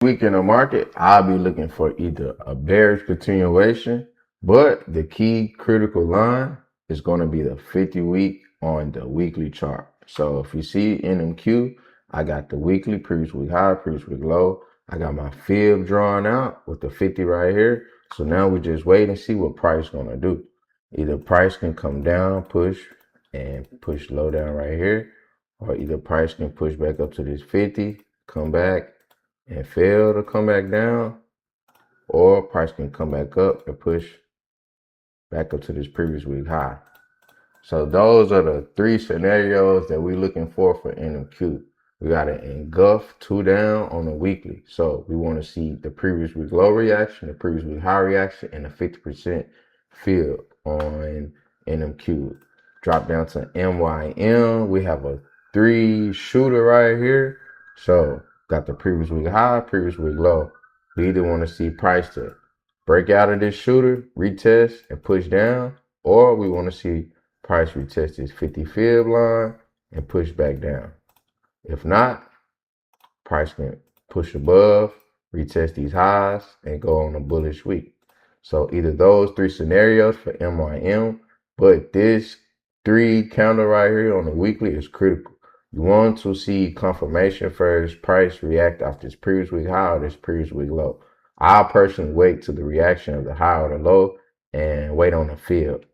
Week in the market, I'll be looking for either a bearish continuation, but the key critical line is going to be the 50 week on the weekly chart. So if you see NMQ, I got the weekly, previous week high, previous week low. I got my fib drawn out with the 50 right here. So now we just wait and see what price going to do. Either price can come down, push, and push low down right here, or either price can push back up to this 50, come back, and fail to come back down, or price can come back up and push back up to this previous week high. So those are the three scenarios that we're looking for NMQ. We got to engulf two down on the weekly. So we want to see the previous week low reaction, the previous week high reaction, and the 50% fill on NMQ. Drop down to MYM. We have a 3 shooter right here. So got the previous week high, previous week low. We either want to see price to break out of this shooter, retest, and push down, or we want to see price retest this 50 fib line and push back down. If not, price can push above, retest these highs, and go on a bullish week. So either those three scenarios for MYM, but this 3 counter right here on the weekly is critical. You want to see confirmation first, price react off this previous week high or this previous week low. I personally wait to the reaction of the high or the low and wait on the field.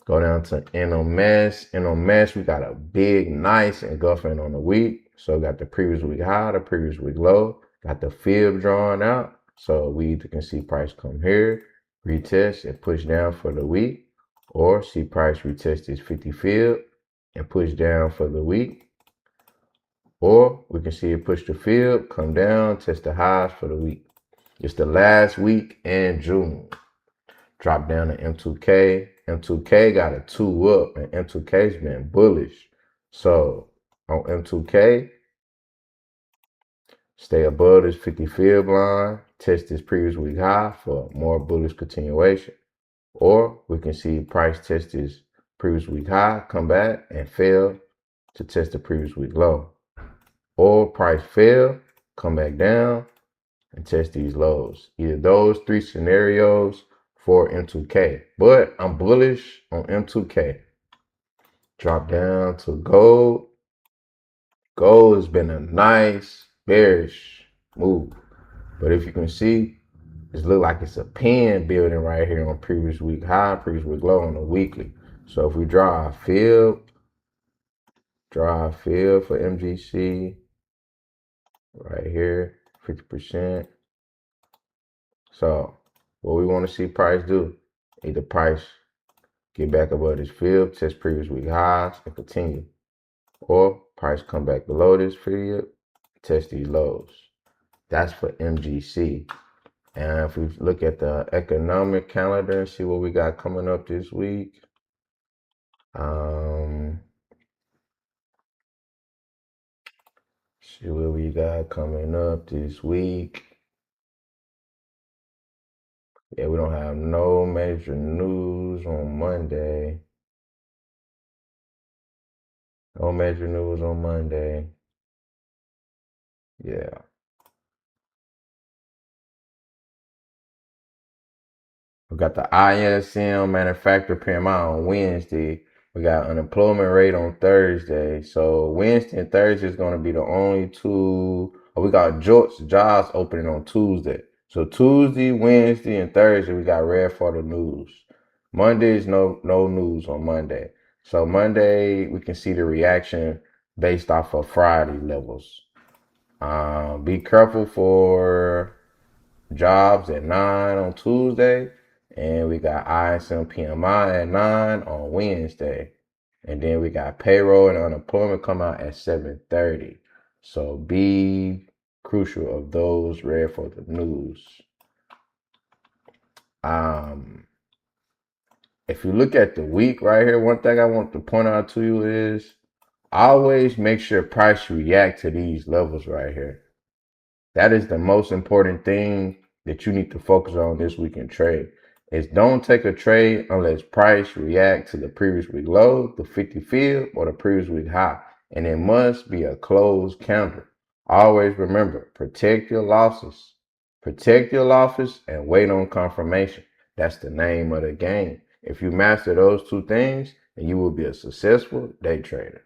Go down to NMS. NMS, we got a big, nice engulfing on the week. So got the previous week high, the previous week low. Got the fib drawn out. So we either can see price come here, retest and push down for the week, or see price retest this 50 fib and push down for the week. Or we can see it push the fib, come down, test the highs for the week. It's the last week in June. Drop down to M2K. M2K got a 2 up, and M2K's been bullish. So on M2K, stay above this 50 fib line, test this previous week high for more bullish continuation. Or we can see price test this previous week high, come back and fail to test the previous week low. Or price fail, come back down and test these lows. Either those three scenarios for M2K. But I'm bullish on M2K. Drop down to gold. Gold has been a nice bearish move. But if you can see, it looks like it's a pin building right here on previous week high, previous week low on the weekly. So if we draw a field for MGC right here, 50%. So what we want to see price do, either price get back above this fib, test previous week highs, and continue. Or price come back below this fib, test these lows. That's for MGC. And if we look at the economic calendar and see what we got coming up this week, see what we got coming up this week. Yeah, we don't have no major news on Monday. No major news on Monday. Yeah. We got the ISM manufacturer PMI on Wednesday. We got unemployment rate on Thursday. So Wednesday and Thursday is going to be the only two. Oh, we got jobs opening on Tuesday. So Tuesday, Wednesday, and Thursday we got red for the news. Monday is no news on Monday. So Monday we can see the reaction based off of Friday levels. Be careful for jobs at 9 on Tuesday. And we got ISM PMI at 9 on Wednesday. And then we got payroll and unemployment come out at 7:30. So be crucial of those read for the news. If you look at the week right here, one thing I want to point out to you is always make sure price react to these levels right here. That is the most important thing that you need to focus on this week in trade. Is don't take a trade unless price react to the previous week low, the 50 fib, or the previous week high. And it must be a closed candle. Always remember, protect your losses. Protect your losses and wait on confirmation. That's the name of the game. If you master those two things, then you will be a successful day trader.